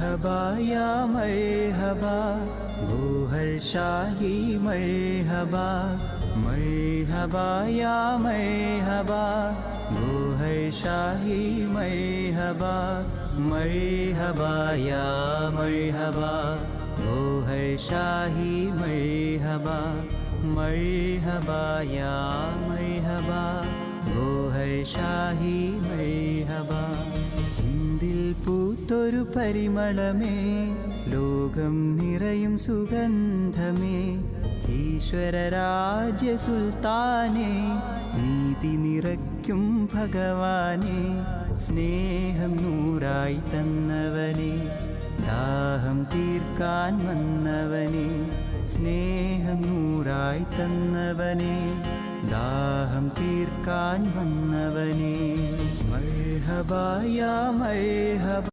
मर्हबा या मर्हबा गोहर शाही मर्हबा मर्हबा या मर्हबा गोहर शाही मर्हबा मर्हबा या मर्हबा गोहर शाही मर्हबा मर्हबा या मर्हबा गोहर शाही मर्हबा ഇന്ദിൽ പൂത്തൊരു പരിമളമേ ലോകം നിറയും സുഗന്ധമേ ഈശ്വരരാജ്യ സുൽത്താനേ നീതി നിറയ്ക്കും ഭഗവാനേ സ്നേഹം നൂറായി തന്നവനേ ദാഹം തീർക്കാൻ വന്നവനേ സ്നേഹം നൂറായി തന്നവനേ ദാഹം തീർക്കാൻ വന്നവനേ മർഹബാ യാ മർഹബ